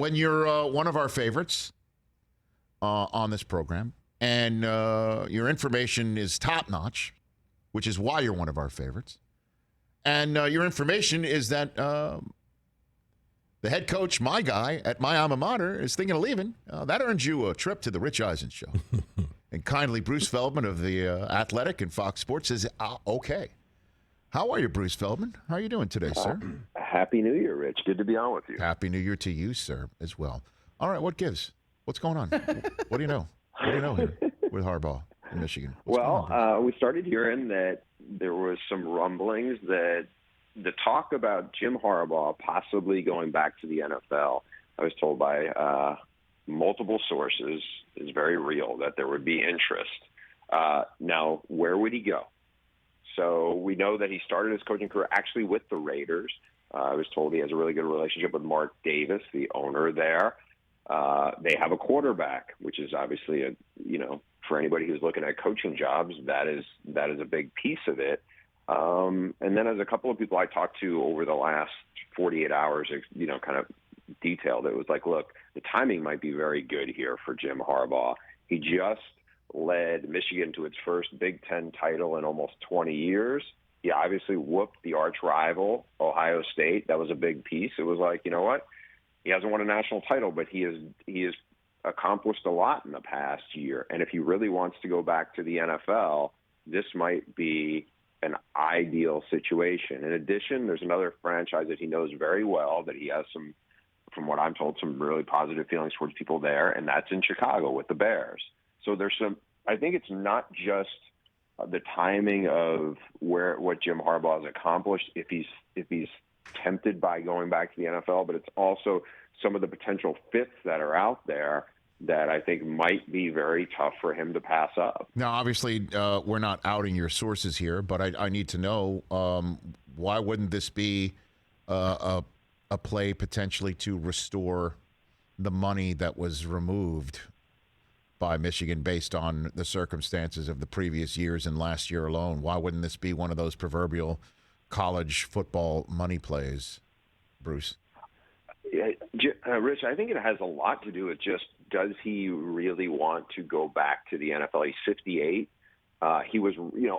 when you're one of our favorites on this program and your information is top-notch, which is why you're one of our favorites, and your information is that the head coach, my guy, at my alma mater is thinking of leaving, that earns you a trip to the Rich Eisen Show. And kindly, Bruce Feldman of The Athletic and Fox Sports says, okay. How are you, Bruce Feldman? How are you doing today, sir? Happy New Year, Rich. Good to be on with you. Happy New Year to you, sir, as well. All right, what gives? What's going on? What do you know? What do you know here with Harbaugh in Michigan? We started hearing that there was some rumblings that the talk about Jim Harbaugh possibly going back to the NFL, I was told by multiple sources, is very real, that there would be interest. Now, where would he go? So we know that he started his coaching career actually with the Raiders. I was told he has a really good relationship with Mark Davis, the owner there. They have a quarterback, which is obviously for anybody who's looking at coaching jobs, that is a big piece of it. And then as a couple of people I talked to over the last 48 hours, kind of detailed, it was like, look, the timing might be very good here for Jim Harbaugh. He just led Michigan to its first Big Ten title in almost 20 years. He obviously whooped the arch rival, Ohio State. That was a big piece. It was like, you know what? He hasn't won a national title, but he has accomplished a lot in the past year. And if he really wants to go back to the NFL, this might be an ideal situation. In addition, there's another franchise that he knows very well, that he has some, from what I'm told, some really positive feelings towards people there, and that's in Chicago with the Bears. So there's some, I think it's not just the timing of what Jim Harbaugh has accomplished if he's tempted by going back to the NFL, but it's also some of the potential fits that are out there that I think might be very tough for him to pass up. Now, obviously, we're not outing your sources here, but I need to know, why wouldn't this be a play potentially to restore the money that was removed by Michigan based on the circumstances of the previous years and last year alone? Why wouldn't this be one of those proverbial college football money plays, Bruce? Rich, I think it has a lot to do with just, does he really want to go back to the NFL? He's 58. He was,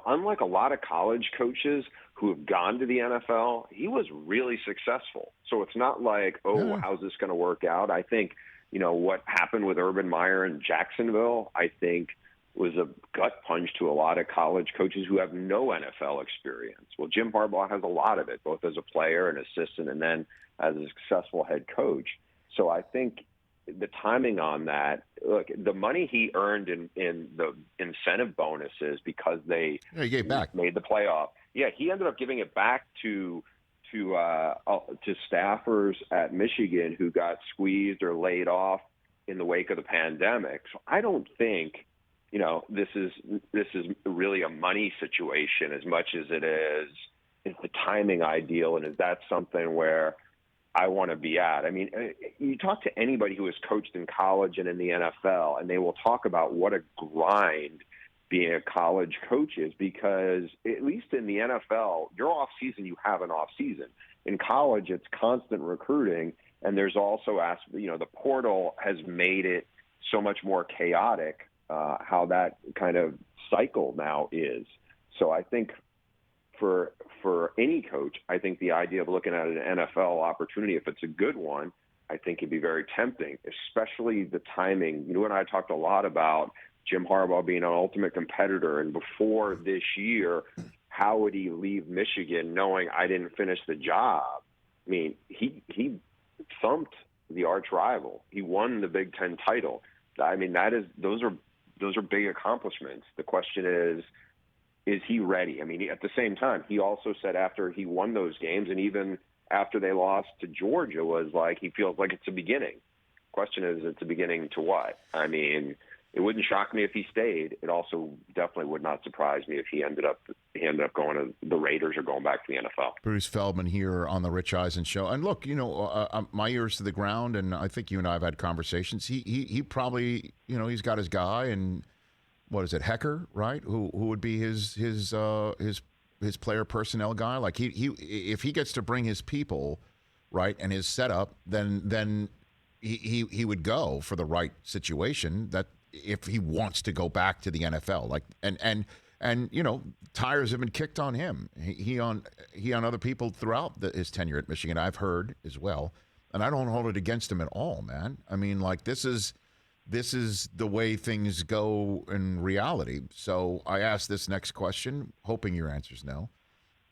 unlike a lot of college coaches who have gone to the NFL, he was really successful. So it's not like, how's this going to work out? I think, what happened with Urban Meyer in Jacksonville, I think, was a gut punch to a lot of college coaches who have no NFL experience. Well, Jim Harbaugh has a lot of it, both as a player and assistant and then as a successful head coach. So I think the timing on that, look, the money he earned in the incentive bonuses because they he gave back. Made the playoff. Yeah, he ended up giving it back to staffers at Michigan who got squeezed or laid off in the wake of the pandemic. So I don't think, this is really a money situation as much as it is the timing ideal, and is that something where I want to be at? I mean, you talk to anybody who has coached in college and in the NFL, and they will talk about what a grind being a college coach is, because at least in the NFL, your off season, you have an off season. In college, it's constant recruiting, and there's also the portal has made it so much more chaotic. How that kind of cycle now is. So I think for any coach, I think the idea of looking at an NFL opportunity, if it's a good one, I think it'd be very tempting, especially the timing. You and I talked a lot about Jim Harbaugh being an ultimate competitor, and before this year, how would he leave Michigan knowing I didn't finish the job? I mean, he thumped the arch rival. He won the Big Ten title. I mean, those are big accomplishments. The question is he ready? I mean, at the same time, he also said after he won those games, and even after they lost to Georgia, was like he feels like it's a beginning. Question is, it's a beginning to what? I mean, it wouldn't shock me if he stayed. It also definitely would not surprise me if he ended up going to the Raiders or going back to the NFL. Bruce Feldman here on the Rich Eisen Show. And look, my ears to the ground, and I think you and I have had conversations. He probably, he's got his guy, and what is it, Hecker, right? Who would be his player personnel guy? Like he if he gets to bring his people, right, and his setup, then he would go for the right situation. That if he wants to go back to the NFL, like and tires have been kicked on him. He on other people throughout his tenure at Michigan. I've heard as well, and I don't hold it against him at all, man. I mean, like this is the way things go in reality. So I ask this next question, hoping your answer's no.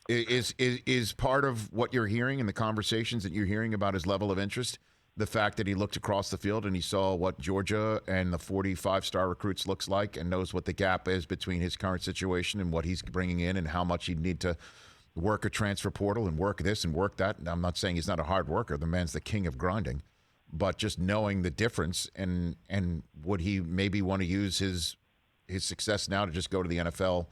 Is part of what you're hearing in the conversations that you're hearing about his level of interest the fact that he looked across the field and he saw what Georgia and the 45-star recruits looks like and knows what the gap is between his current situation and what he's bringing in and how much he'd need to work a transfer portal and work this and work that? And I'm not saying he's not a hard worker. The man's the king of grinding. But just knowing the difference and would he maybe want to use his success now to just go to the NFL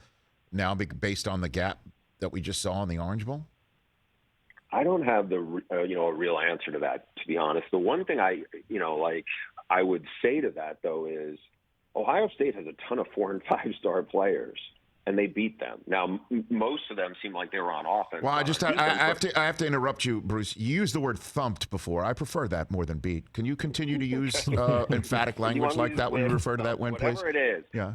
now based on the gap that we just saw in the Orange Bowl? I don't have the a real answer to that, to be honest. The one thing I would say to that though is Ohio State has a ton of 4- and 5-star players, and they beat them. Now, most of them seem like they were on offense. Well, I have to interrupt you, Bruce. You used the word thumped before. I prefer that more than beat. Can you continue to use emphatic language like that when you refer to that win, please? Whatever it is. Yeah.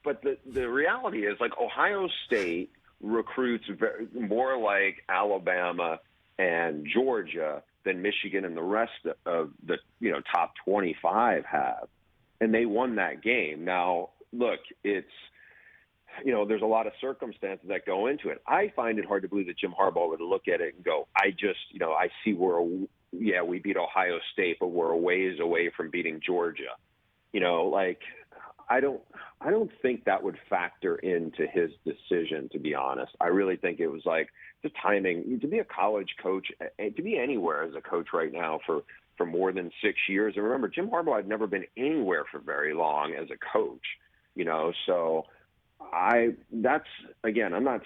But the reality is, like, Ohio State recruits more like Alabama and Georgia than Michigan and the rest of the top 25 have, and they won that game. Now, look, it's there's a lot of circumstances that go into it. I find it hard to believe that Jim Harbaugh would look at it and go, I see we beat Ohio State, but we're a ways away from beating Georgia. I don't think that would factor into his decision, to be honest. I really think it was like the timing to be a college coach, to be anywhere as a coach right now for more than 6 years. And remember, Jim Harbaugh had never been anywhere for very long as a coach, so I'm not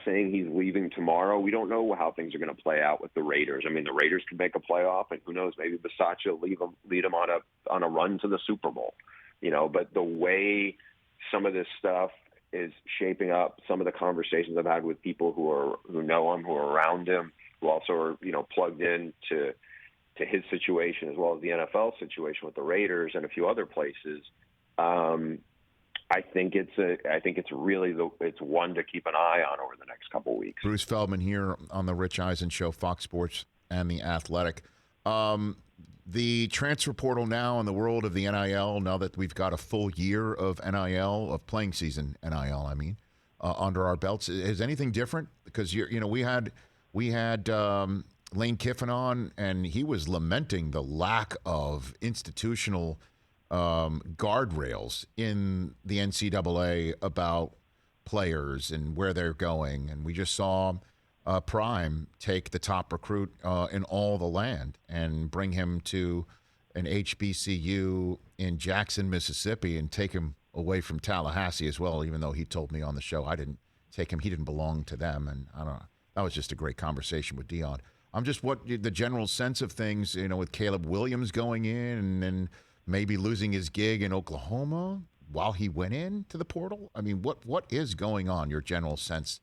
saying he's leaving tomorrow. We don't know how things are going to play out with the Raiders. I mean, the Raiders could make a playoff, and who knows, maybe Bisaccia will lead them on a run to the Super Bowl. But the way some of this stuff is shaping up, some of the conversations I've had with people who know him, who are around him, who also are plugged in to his situation as well as the NFL situation with the Raiders and a few other places. I think it's really it's one to keep an eye on over the next couple of weeks. Bruce Feldman here on the Rich Eisen Show, Fox Sports and The Athletic. The transfer portal now in the world of the NIL, now that we've got a full year of NIL, of playing season NIL, under our belts, is anything different? Because we had Lane Kiffin on, and he was lamenting the lack of institutional guardrails in the NCAA about players and where they're going. And we just saw Prime take the top recruit in all the land and bring him to an HBCU in Jackson, Mississippi, and take him away from Tallahassee as well, even though he told me on the show I didn't take him. He didn't belong to them. And I don't know. That was just a great conversation with Dion. I'm just what the general sense of things, with Caleb Williams going in and then maybe losing his gig in Oklahoma while he went into the portal. I mean, what is going on, your general sense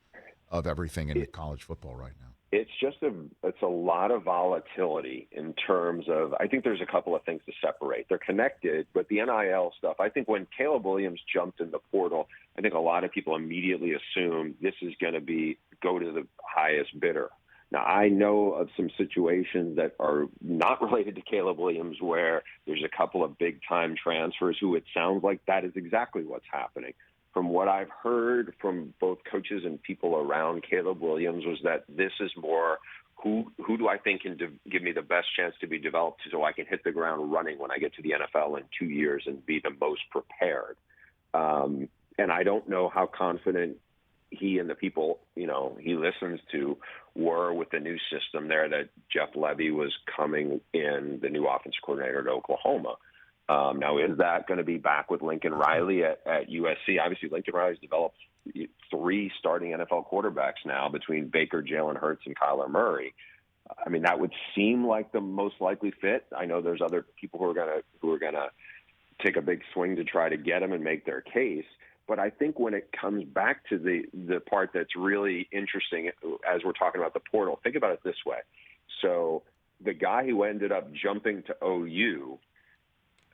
of everything in college football right now? It's a lot of volatility in terms of, I think there's a couple of things to separate. They're connected, but the NIL stuff, I think when Caleb Williams jumped in the portal, I think a lot of people immediately assumed this is going to go to the highest bidder. Now, I know of some situations that are not related to Caleb Williams where there's a couple of big-time transfers who it sounds like that is exactly what's happening. From what I've heard from both coaches and people around Caleb Williams was that this is more who do I think can give me the best chance to be developed so I can hit the ground running when I get to the NFL in 2 years and be the most prepared. And I don't know how confident he and the people, he listens to were with the new system there that Jeff Levy was coming in, the new offensive coordinator at Oklahoma. Now, is that going to be back with Lincoln Riley at USC? Obviously, Lincoln Riley's developed 3 starting NFL quarterbacks now between Baker, Jalen Hurts, and Kyler Murray. I mean, that would seem like the most likely fit. I know there's other people who are gonna take a big swing to try to get him and make their case. But I think when it comes back to the part that's really interesting as we're talking about the portal, think about it this way. So the guy who ended up jumping to OU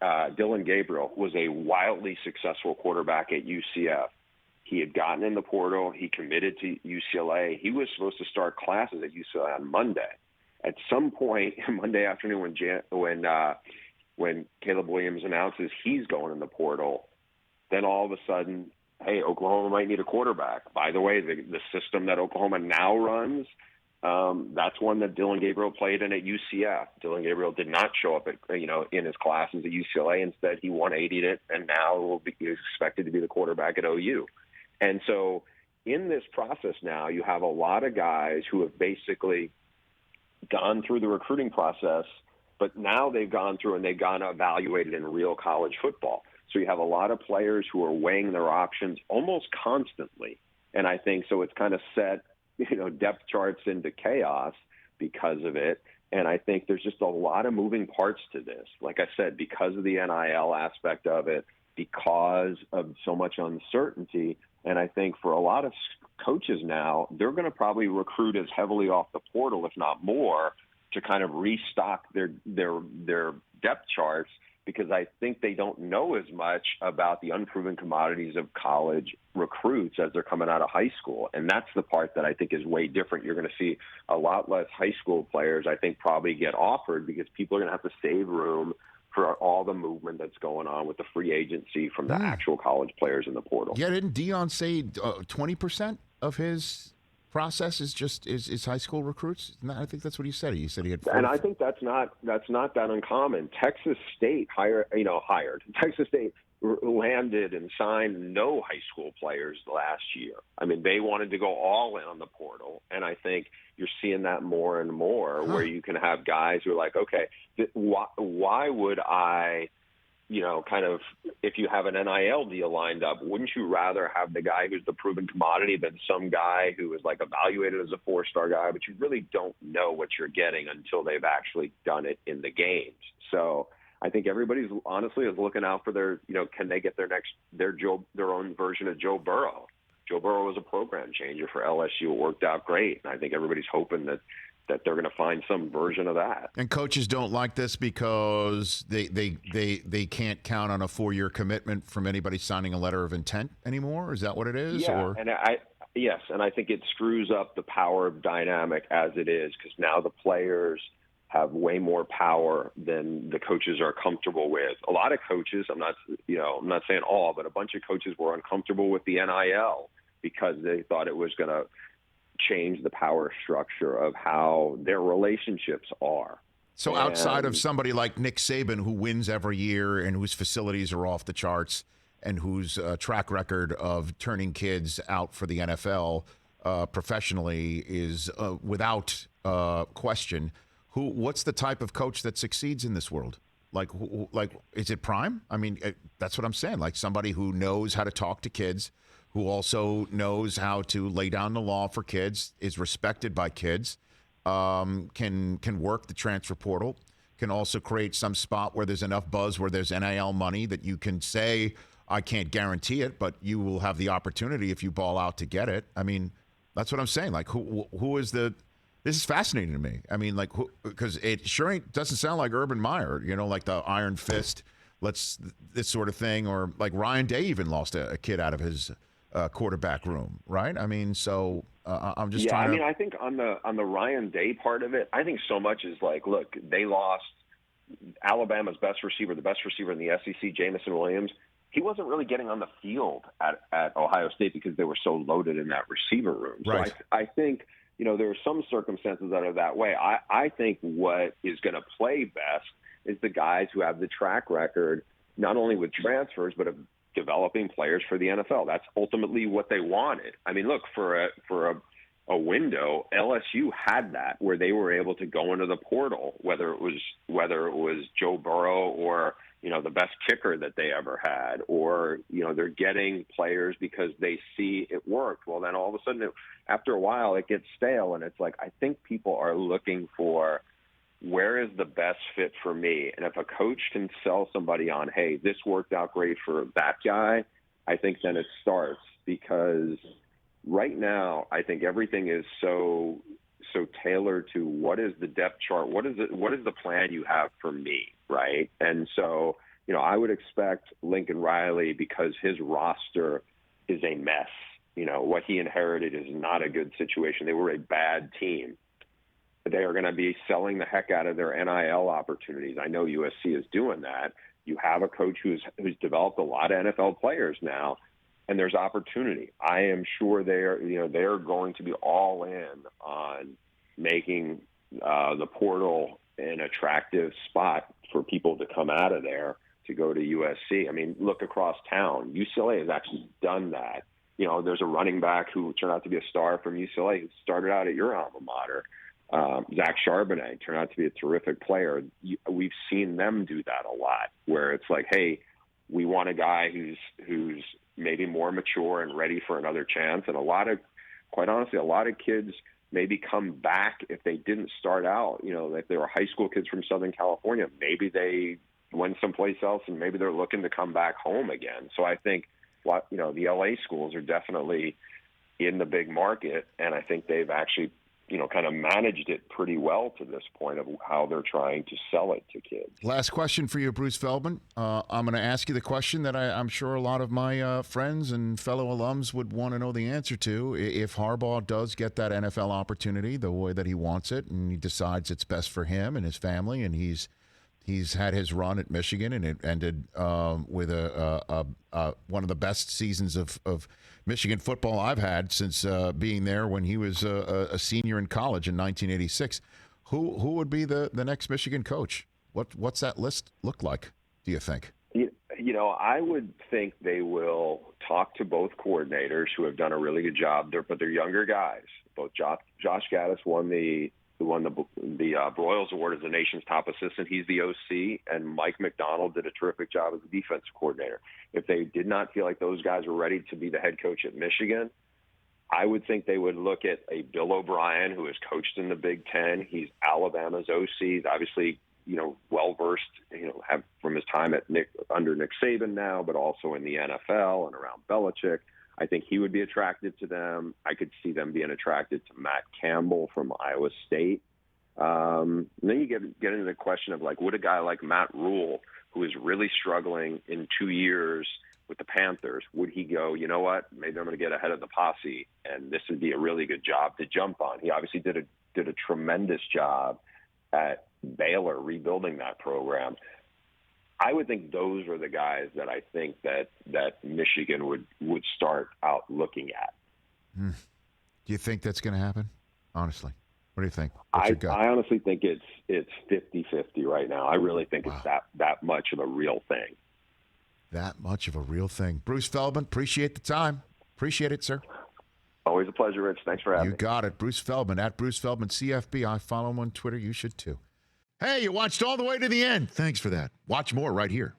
Dylan Gabriel was a wildly successful quarterback at UCF. He had gotten in the portal. He committed to UCLA. He was supposed to start classes at UCLA on Monday. At some point Monday afternoon, when Caleb Williams announces he's going in the portal, then all of a sudden, hey, Oklahoma might need a quarterback. By the way, the system that Oklahoma now runs, that's one that Dylan Gabriel played in at UCF. Dylan Gabriel did not show up in his classes at UCLA. Instead, he 180'd it, and now he's expected to be the quarterback at OU. And so in this process now, you have a lot of guys who have basically gone through the recruiting process, but now they've gone through and they've gone evaluated in real college football. So you have a lot of players who are weighing their options almost constantly. And I think so it's kind of set, depth charts into chaos because of it. And I think there's just a lot of moving parts to this. Like I said, because of the NIL aspect of it, because of so much uncertainty. And I think for a lot of coaches now, they're going to probably recruit as heavily off the portal, if not more, to kind of restock their depth charts, because I think they don't know as much about the unproven commodities of college recruits as they're coming out of high school. And that's the part that I think is way different. You're going to see a lot less high school players, I think, probably get offered because people are going to have to save room for all the movement that's going on with the free agency from the actual college players in the portal. Yeah, didn't Dion say 20% of his process is high school recruits? I think that's what he said. He said he had 40. And I think that's not that uncommon. Texas State hired. Texas State landed and signed no high school players last year. I mean, they wanted to go all in on the portal, and I think you're seeing that more and more, where you can have guys who are like, okay, why would I, kind of, if you have an NIL deal lined up, wouldn't you rather have the guy who's the proven commodity than some guy who is like evaluated as a 4-star guy, but you really don't know what you're getting until they've actually done it in the games. So I think everybody's honestly is looking out for their, can they get their own version of Joe Burrow? Joe Burrow was a program changer for LSU. It worked out great. And I think everybody's hoping that they're going to find some version of that. And coaches don't like this because they can't count on a 4-year commitment from anybody signing a letter of intent anymore. Is that what it is? Yeah, yes, and I think it screws up the power dynamic as it is, because now the players have way more power than the coaches are comfortable with. A lot of coaches, I'm not saying all, but a bunch of coaches were uncomfortable with the NIL because they thought it was going to change the power structure of how their relationships are. So outside of somebody like Nick Saban, who wins every year and whose facilities are off the charts and whose track record of turning kids out for the NFL professionally is without question, what's the type of coach that succeeds in this world? Like is it prime? I mean, that's what I'm saying. Like somebody who knows how to talk to kids, who also knows how to lay down the law for kids, is respected by kids, can work the transfer portal, can also create some spot where there's enough buzz, where there's NIL money that you can say, I can't guarantee it, but you will have the opportunity if you ball out to get it. I mean, that's what I'm saying. Like, who is the – this is fascinating to me. I mean, like, because it sure doesn't sound like Urban Meyer, like the Iron Fist, this sort of thing, or like Ryan Day even lost a kid out of his – quarterback room, right? I mean, so I'm just trying to... I mean, I think on the Ryan Day part of it, I think so much is like, look, they lost Alabama's best receiver, the best receiver in the SEC, Jamison Williams. He wasn't really getting on the field at Ohio State because they were so loaded in that receiver room. So right. I think, there are some circumstances that are that way. I think what is going to play best is the guys who have the track record, not only with transfers, but developing players for the NFL. That's ultimately what they wanted. I mean, look, for a window, LSU had that, where they were able to go into the portal, whether it was Joe Burrow or the best kicker that they ever had, or they're getting players because they see it worked. Well, then all of a sudden, after a while, it gets stale, and it's like, I think people are looking for, where is the best fit for me? And if a coach can sell somebody on, hey, this worked out great for that guy, I think then it starts. Because right now, I think everything is so tailored to what is the depth chart, what is the plan you have for me, right? And so, I would expect Lincoln Riley, because his roster is a mess. What he inherited is not a good situation. They were a bad team. They are going to be selling the heck out of their NIL opportunities. I know USC is doing that. You have a coach who's developed a lot of NFL players now, and there's opportunity. I am sure they're going to be all in on making the portal an attractive spot for people to come out of there to go to USC. I mean, look across town. UCLA has actually done that. There's a running back who turned out to be a star from UCLA who started out at your alma mater. Zach Charbonnet turned out to be a terrific player. We've seen them do that a lot, where it's like, hey, we want a guy who's maybe more mature and ready for another chance. And quite honestly, a lot of kids maybe come back if they didn't start out. If they were high school kids from Southern California, maybe they went someplace else and maybe they're looking to come back home again. So I think, the LA schools are definitely in the big market, and I think they've actually kind of managed it pretty well to this point of how they're trying to sell it to kids. Last question for you, Bruce Feldman. I'm going to ask you the question that I'm sure a lot of my friends and fellow alums would want to know the answer to. If Harbaugh does get that NFL opportunity the way that he wants it, and he decides it's best for him and his family, and he's had his run at Michigan, and it ended with one of the best seasons of Michigan football I've had since being there when he was a senior in college in 1986. Who would be the next Michigan coach? What's that list look like, do you think? I would think they will talk to both coordinators who have done a really good job. But they're younger guys. Both Josh Gaddis won the Broyles Award as the nation's top assistant. He's the OC, and Mike McDonald did a terrific job as the defensive coordinator. If they did not feel like those guys were ready to be the head coach at Michigan, I would think they would look at a Bill O'Brien, who has coached in the Big Ten. He's Alabama's OC. He's obviously, well-versed, from his time under Nick Saban now, but also in the NFL and around Belichick. I think he would be attracted to them. I could see them being attracted to Matt Campbell from Iowa State. And then you get into the question of, would a guy like Matt Rhule, who is really struggling in 2 years with the Panthers, would he go, you know what, maybe I'm going to get ahead of the posse, and this would be a really good job to jump on. He obviously did a tremendous job at Baylor rebuilding that program. I would think those are the guys that I think that Michigan would start out looking at. Do you think that's going to happen? Honestly, what do you think? I honestly think it's 50-50 right now. I really think it's that much of a real thing. That much of a real thing. Bruce Feldman, appreciate the time. Appreciate it, sir. Always a pleasure, Rich. Thanks for having me. You got it. Bruce Feldman, at Bruce Feldman CFB. I follow him on Twitter. You should too. Hey, you watched all the way to the end. Thanks for that. Watch more right here.